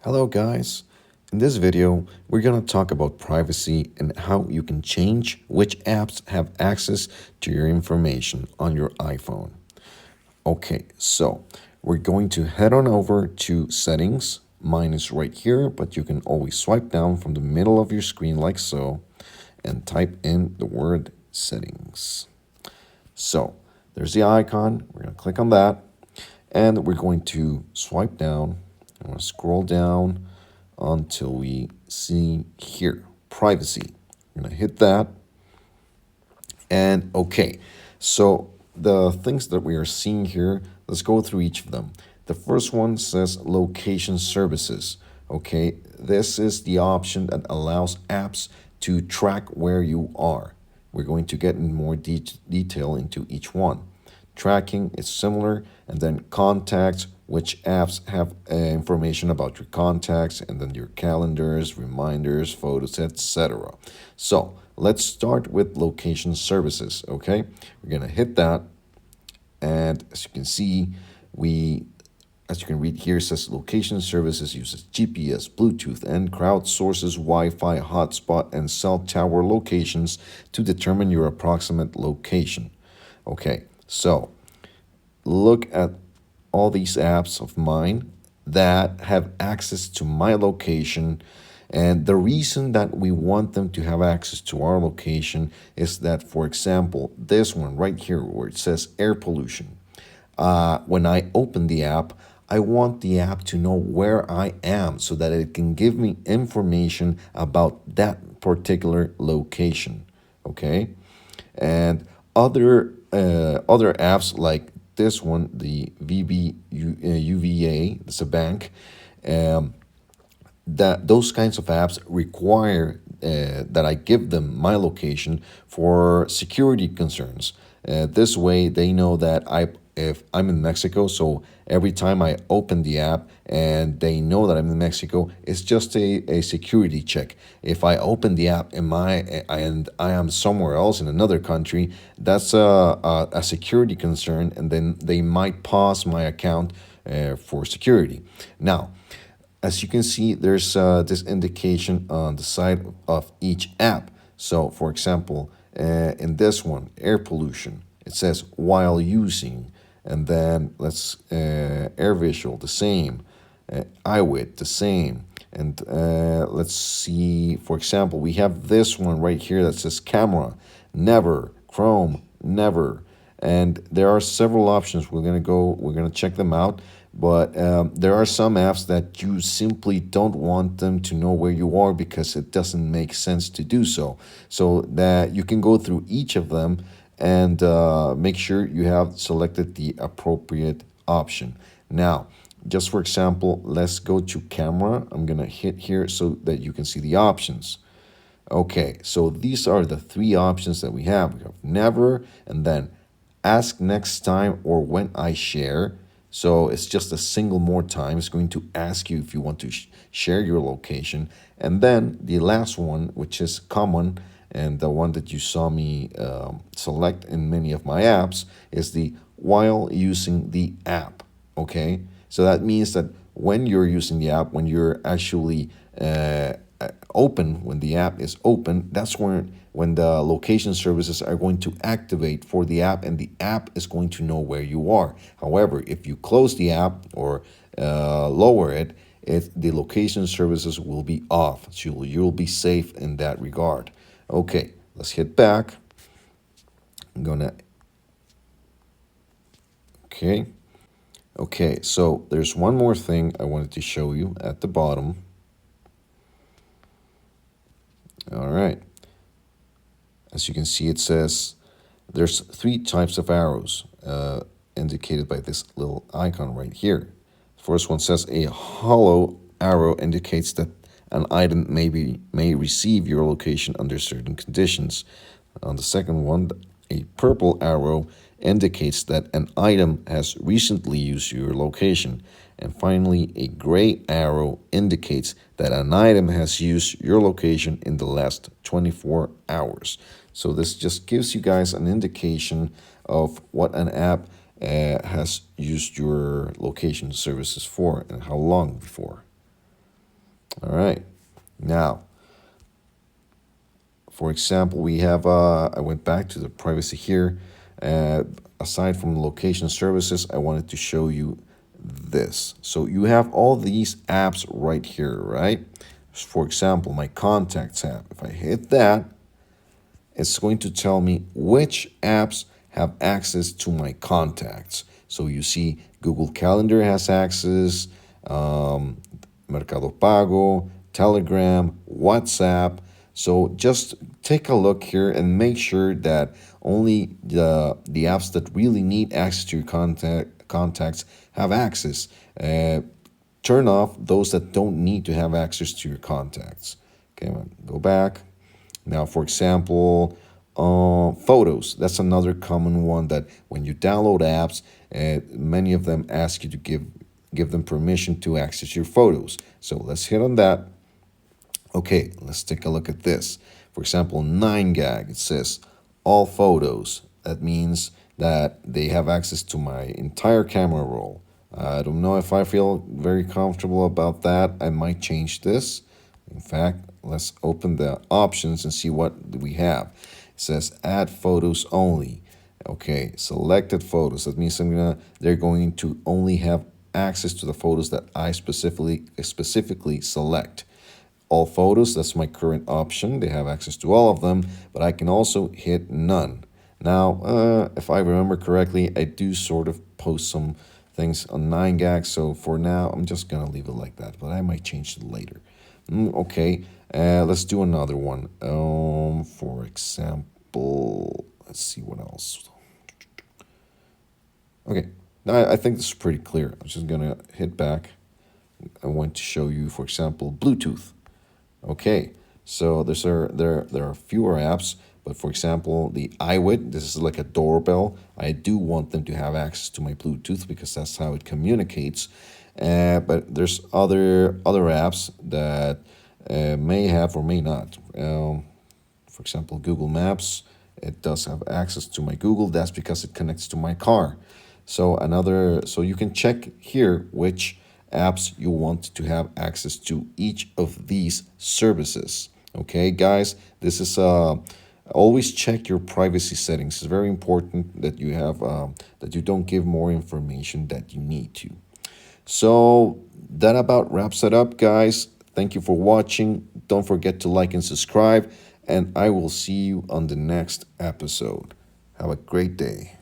Hello guys. In this video, we're going to talk about privacy and how you can change which apps have access to your information on your iPhone. Okay, so we're going to head on over to settings. Mine is right here, but you can always swipe down from the middle of your screen like so and type in the word settings. So there's the icon. We're going to click on that and we're going to swipe down. I'm going to scroll down until we see here, privacy. I'm going to hit that. And okay, so the things that we are seeing here, let's go through each of them. The first one says location services. Okay, this is the option that allows apps to track where you are. We're going to get in more detail into each one. Tracking is similar, and then contacts, which apps have information about your contacts, and then your calendars, reminders, photos, etc. So let's start with location services. Okay, we're gonna hit that, and as you can see, as you can read here, it says location services uses GPS, Bluetooth, and crowdsources Wi-Fi hotspot and cell tower locations to determine your approximate location. Okay, so look at all these apps of mine that have access to my location. And the reason that we want them to have access to our location is that, for example, this one right here where it says air pollution. When I open the app, I want the app to know where I am so that it can give me information about that particular location. Okay, and other apps like this one, the UVA, it's a bank. Um, that those kinds of apps require that I give them my location for security concerns. This way, they know that if I'm in Mexico, so every time I open the app and they know that I'm in Mexico, it's just a security check. If I open the app and I am somewhere else in another country, that's a security concern, and then they might pause my account for security. Now, as you can see, there's this indication on the side of each app. So, for example, in this one, air pollution, it says while using, and then let's air visual, the same, iWit, the same. And let's see, for example, we have this one right here that says camera, never, Chrome, never. And there are several options. We're gonna check them out. But there are some apps that you simply don't want them to know where you are because it doesn't make sense to do so. So that you can go through each of them and make sure you have selected the appropriate option. Now, just for example, let's go to camera. I'm gonna hit here so that you can see the options. Okay, so these are the three options that we have. We have never, and then ask next time or when I share. So it's just a single more time. It's going to ask you if you want to share your location. And then the last one, which is common, and the one that you saw me select in many of my apps, is the while using the app. Okay, so that means that when you're using the app, when you're actually open, when the app is open, that's when the location services are going to activate for the app, and the app is going to know where you are. However, if you close the app or lower it, the location services will be off. So you'll be safe in that regard. Okay, let's hit back. I'm gonna, okay. Okay, so there's one more thing I wanted to show you at the bottom. All right. As you can see, it says there's three types of arrows indicated by this little icon right here. The first one says a hollow arrow indicates that an item may receive your location under certain conditions. On the second one, a purple arrow indicates that an item has recently used your location. And finally, a gray arrow indicates that an item has used your location in the last 24 hours. So this just gives you guys an indication of what an app has used your location services for and how long before. All right. Now, for example, we have, I went back to the privacy here. Uh, Aside from location services, I wanted to show you this. So you have all these apps right here, right? For example, my contacts app. If I hit that, it's going to tell me which apps have access to my contacts. So you see, Google Calendar has access, Mercado Pago, Telegram, WhatsApp. So just take a look here and make sure that only the apps that really need access to your contacts have access. Turn off those that don't need to have access to your contacts. Okay, I'm gonna go back. Now, for example, photos. That's another common one that when you download apps, many of them ask you to give them permission to access your photos. So let's hit on that. Okay, let's take a look at this. For example, 9gag, it says all photos. That means that they have access to my entire camera roll. I don't know if I feel very comfortable about that. I might change this. In fact, let's open the options and see what we have. It says add photos only. Okay, selected photos. That means they're going to only have access to the photos that I specifically select. All photos, that's my current option. They have access to all of them, but I can also hit none. Now, if I remember correctly, I do sort of post some things on 9gag, so for now, I'm just gonna leave it like that, but I might change it later. Okay, let's do another one. For example, let's see what else. Okay, now I think this is pretty clear. I'm just gonna hit back. I want to show you, for example, Bluetooth. Okay, so there are fewer apps, but for example, the iWit, this is like a doorbell. I do want them to have access to my Bluetooth because that's how it communicates. But there's other apps that may have or may not. For example, Google Maps, it does have access to my Google. That's because it connects to my car. So you can check here which apps you want to have access to each of these services. Okay, guys, this is always check your privacy settings. It's very important that you have that you don't give more information that you need to. So that about wraps it up, guys. Thank you for watching. Don't forget to like and subscribe, and I will see you on the next episode. Have a great day.